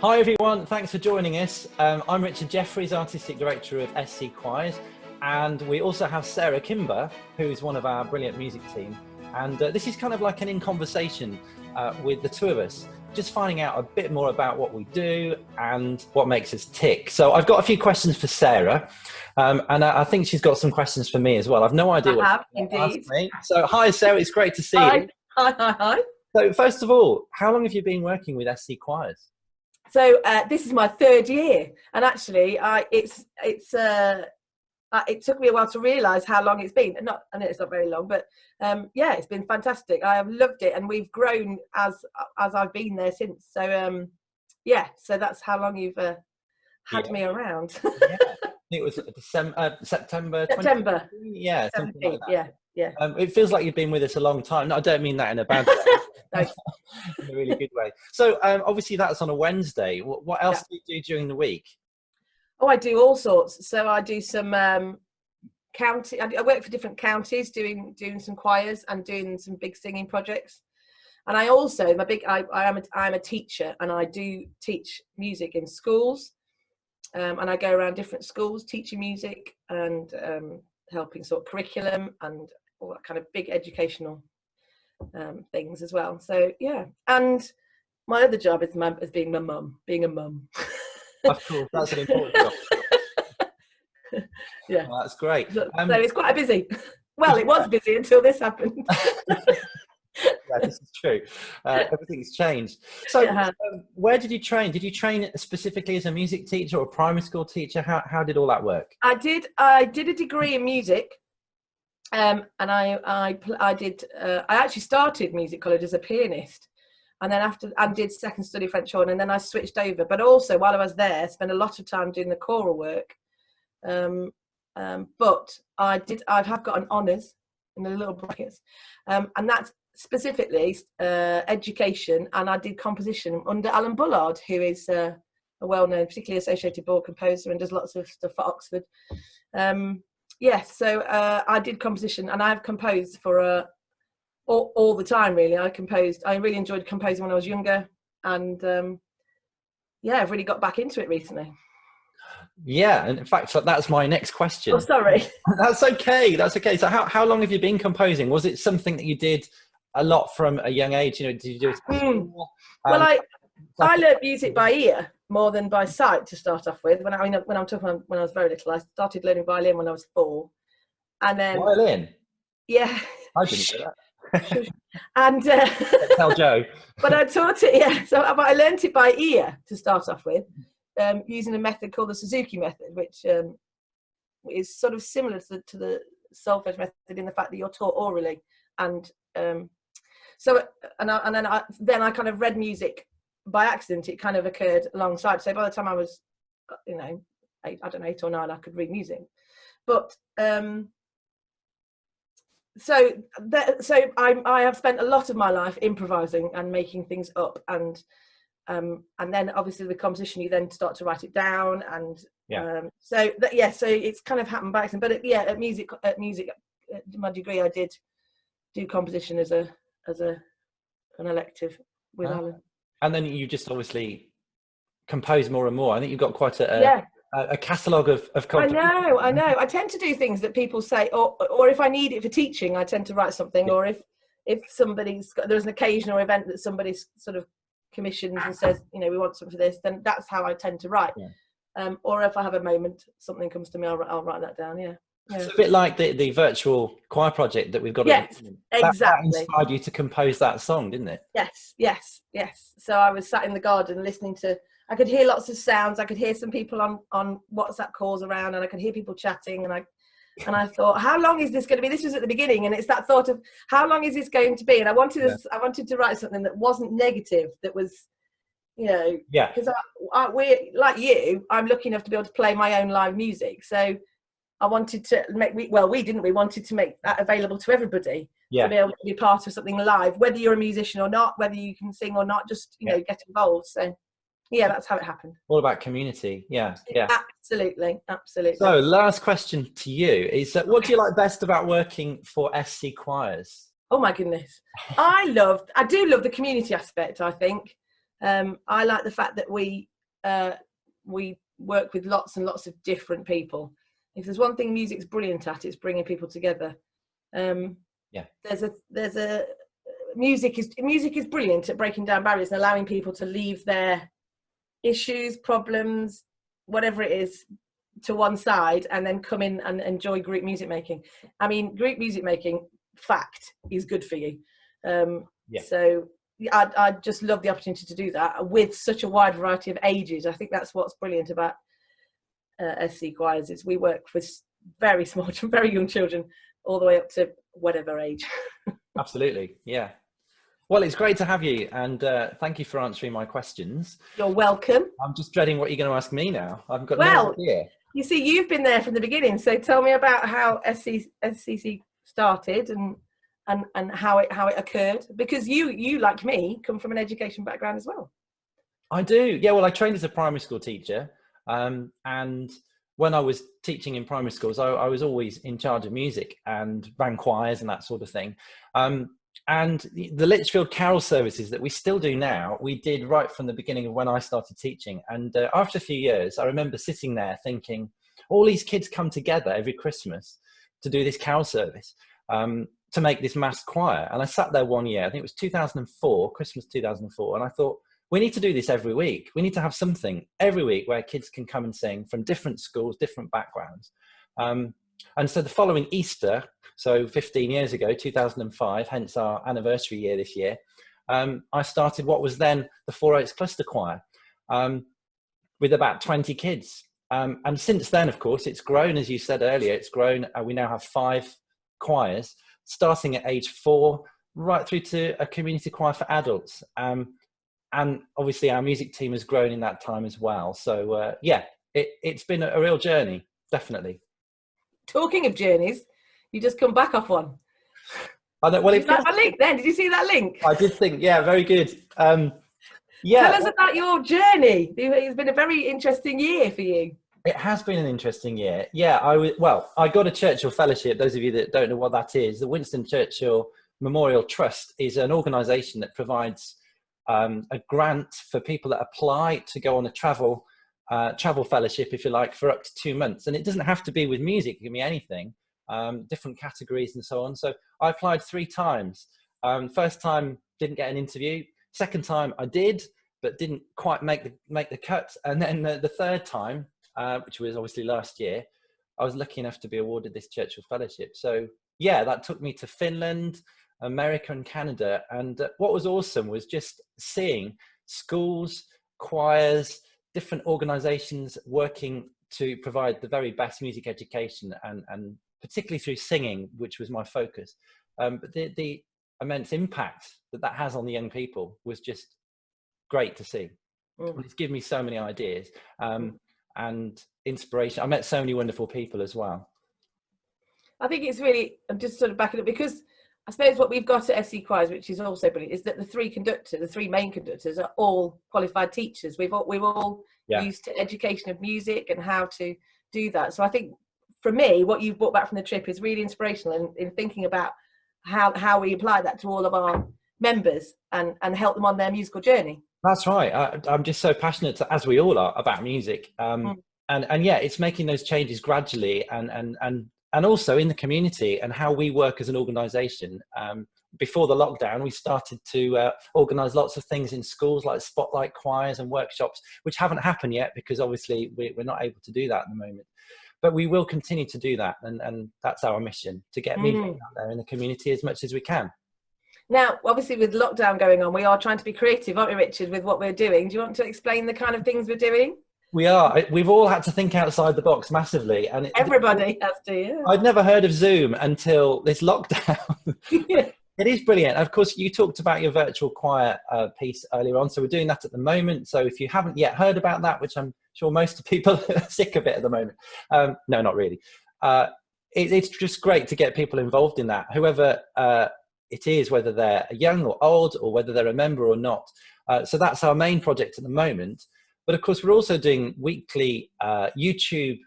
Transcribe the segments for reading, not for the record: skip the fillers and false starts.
Hi everyone, thanks for joining us. I'm Richard Jeffries, Artistic Director of SC Choirs, and we also have Sara Kimber, who's one of our brilliant music team. And this is kind of like an in conversation with the two of us, just finding out a bit more about what we do and what makes us tick. So I've got a few questions for Sara, and I think she's got some questions for me as well. I've no idea what have, she's gonna indeed. ask me. So hi Sara, it's great to see you. Hi. So first of all, how long have you been working with SC Choirs? So this is my third year, and actually, it took me a while to realise how long it's been. I know it's not very long, but yeah, it's been fantastic. I have loved it, and we've grown as I've been there since. So yeah, so that's how long you've had me around. Yeah, I think it was September. September. Yeah, something like that. Yeah. It feels like you've been with us a long time. No, I don't mean that in a bad way. No. In a really good way. So obviously that's on a Wednesday. What else do you do during the week? Oh, I do all sorts. So I do some county. I work for different counties, doing some choirs and doing some big singing projects. And I also I'm a teacher, and I do teach music in schools. And I go around different schools teaching music and helping sort of curriculum and all that kind of big educational things as well. So yeah, and my other job is being a mum. Of course, that's an important job. Yeah, well, that's great. So it's quite busy. Well, it was busy until this happened. Yeah, this is true. Everything's changed. So where did you train? Did you train specifically as a music teacher or a primary school teacher? How did all that work? I did a degree in music, and I actually started music college as a pianist, and then I did second study French horn, and then I switched over. But also while I was there, spent a lot of time doing the choral work. But I have got an honours in the little brackets, and that's specifically education, and I did composition under Alan Bullard, who is a well-known, particularly associated board composer, and does lots of stuff for Oxford. Yes, so I did composition, and I've composed for all the time, really. I really enjoyed composing when I was younger, and yeah, I've really got back into it recently. Yeah, and in fact, that's my next question. Oh, sorry. That's okay. So how long have you been composing? Was it something that you did a lot from a young age? Did you do it at school? Well, I learned music by ear more than by sight to start off with. When I was very little, I started learning violin when I was 4, and then violin. Yeah, I didn't do that. And tell Joe. But I taught it. Yeah, so I learned it by ear to start off with, using a method called the Suzuki method, which is sort of similar to the solfege method in the fact that you're taught orally, and then I kind of read music by accident. It kind of occurred alongside. So by the time I was, 8 or 9, I could read music. But so I have spent a lot of my life improvising and making things up, and then obviously with composition you then start to write it down, and so it's kind of happened by accident. But at music my degree, I did do composition as an elective with Alan. And then you just obviously compose more and more. I think you've got quite a catalogue of composition. I know. I tend to do things that people say, or if I need it for teaching, I tend to write something. Or if there's an occasion or event that somebody sort of commissions and says, we want something for this, then that's how I tend to write. Or if I have a moment, something comes to me, I'll write that down. Yeah. It's a bit like the virtual choir project that we've got. Yes, exactly. That inspired you to compose that song, didn't it? Yes. So I was sat in the garden listening to. I could hear lots of sounds. I could hear some people on WhatsApp calls around, and I could hear people chatting. And I thought, how long is this going to be? This was at the beginning, and it's that thought of how long is this going to be? And I wanted to write something that wasn't negative. That was, because we're like you. I'm lucky enough to be able to play my own live music. So I wanted to we wanted to make that available to everybody, to be able to be part of something live, whether you're a musician or not, whether you can sing or not, just get involved. So that's how it happened. All about community. Yeah. Absolutely. So last question to you is what do you like best about working for SC Choirs? Oh my goodness, I do love the community aspect. I think I like the fact that we work with lots and lots of different people. If there's one thing music's brilliant at, it's bringing people together. Yeah. There's a music is brilliant at breaking down barriers and allowing people to leave their issues, problems, whatever it is, to one side and then come in and enjoy group music making. I mean, group music making, fact, is good for you. So I just love the opportunity to do that with such a wide variety of ages. I think that's what's brilliant about SC Choirs, is we work with very small, very young children all the way up to whatever age. Absolutely, yeah. Well, it's great to have you, and thank you for answering my questions. You're welcome. I'm just dreading what you're going to ask me now. I've got no idea. You see, you've been there from the beginning, so tell me about how SCC started and how it occurred, because you like me come from an education background as well. I do, yeah. Well, I trained as a primary school teacher, and when I was teaching in primary schools, I was always in charge of music and ran choirs and that sort of thing. And the Lichfield Carol services that we still do now, we did right from the beginning of when I started teaching. And after a few years, I remember sitting there thinking, all these kids come together every Christmas to do this carol service, to make this mass choir. And I sat there one year, I think it was 2004, Christmas 2004, and I thought, we need to do this every week. We need to have something every week where kids can come and sing from different schools, different backgrounds. And so the following Easter, so 15 years ago, 2005, hence our anniversary year this year, I started what was then the Four Oaks Cluster Choir, with about 20 kids. And since then, of course, it's grown, as you said earlier, it's grown. We now have 5 choirs, starting at age 4, right through to a community choir for adults. And obviously our music team has grown in that time as well. So yeah, it's been a real journey, definitely. Talking of journeys, you just come back off one. I know, well, Did you see that link then? Did you see that link? I did think, yeah, very good. Yeah. Tell us about your journey. It's been a very interesting year for you. It has been an interesting year. Yeah, I got a Churchill Fellowship. Those of you that don't know what that is, the Winston Churchill Memorial Trust is an organisation that provides a grant for people that apply to go on a travel fellowship, if you like, for up to 2 months. And it doesn't have to be with music, it can be anything, different categories and so on. So I applied 3 times. First time, didn't get an interview. Second time I did, but didn't quite make the cut. And then the third time, which was obviously last year, I was lucky enough to be awarded this Churchill Fellowship. So yeah, that took me to Finland, America and Canada. And what was awesome was just seeing schools, choirs, different organizations working to provide the very best music education, and particularly through singing, which was my focus. But the immense impact that has on the young people was just great to see. It's given me so many ideas and inspiration. I met so many wonderful people as well. I think it's really, I'm just sort of backing up, because I suppose what we've got at SC Choirs, which is also brilliant, is that the 3 main conductors are all qualified teachers. We've all used to education of music and how to do that. So I think for me, what you've brought back from the trip is really inspirational in thinking about how we apply that to all of our members and help them on their musical journey. That's right. I'm just so passionate, as we all are, about music. And yeah, it's making those changes gradually and also in the community and how we work as an organisation. Before the lockdown, we started to organise lots of things in schools, like spotlight choirs and workshops, which haven't happened yet because obviously we're not able to do that at the moment. But we will continue to do that, and that's our mission, to get music out there in the community as much as we can. Now, obviously, with lockdown going on, we are trying to be creative, aren't we, Richard, with what we're doing? Do you want to explain the kind of things we're doing? We are. We've all had to think outside the box massively. And everybody has to, yeah. I'd never heard of Zoom until this lockdown. Yeah. It is brilliant. Of course, you talked about your virtual choir piece earlier on. So we're doing that at the moment. So if you haven't yet heard about that, which I'm sure most people are sick of it at the moment. No, not really. It's just great to get people involved in that, whoever it is, whether they're young or old or whether they're a member or not. So that's our main project at the moment. But of course, we're also doing weekly YouTube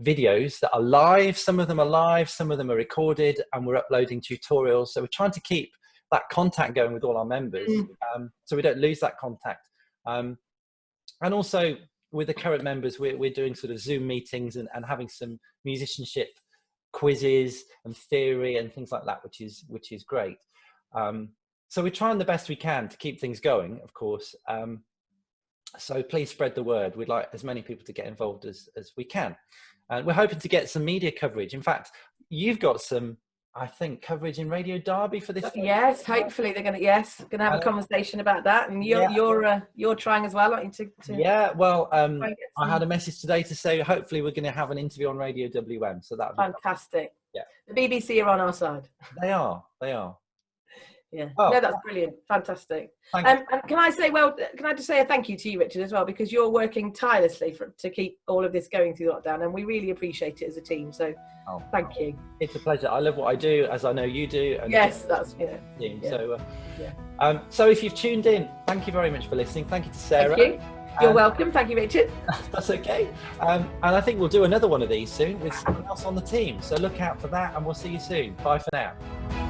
videos that are live. Some of them are live, some of them are recorded, and we're uploading tutorials. So we're trying to keep that contact going with all our members, so we don't lose that contact. And also with the current members, we're doing sort of Zoom meetings and having some musicianship quizzes and theory and things like that, which is great. So we're trying the best we can to keep things going, of course. So please spread the word. We'd like as many people to get involved as we can. And we're hoping to get some media coverage. In fact, you've got some, I think, coverage in Radio Derby for this. Yes, hopefully they're going to have a conversation about that. And you're trying as well, aren't you? Yeah, well, I had a message today to say hopefully we're going to have an interview on Radio WM. So that fantastic. Yeah, the BBC are on our side. They are. Yeah. Oh, no, that's brilliant. Fantastic. And can I just say a thank you to you, Richard, as well, because you're working tirelessly to keep all of this going through lockdown, and we really appreciate it as a team. So thank you. It's a pleasure. I love what I do, as I know you do. And yes, that's So if you've tuned in, thank you very much for listening. Thank you to Sarah. Thank you. You're welcome. Thank you, Richard. That's okay. And I think we'll do another one of these soon with someone else on the team. So look out for that, and we'll see you soon. Bye for now.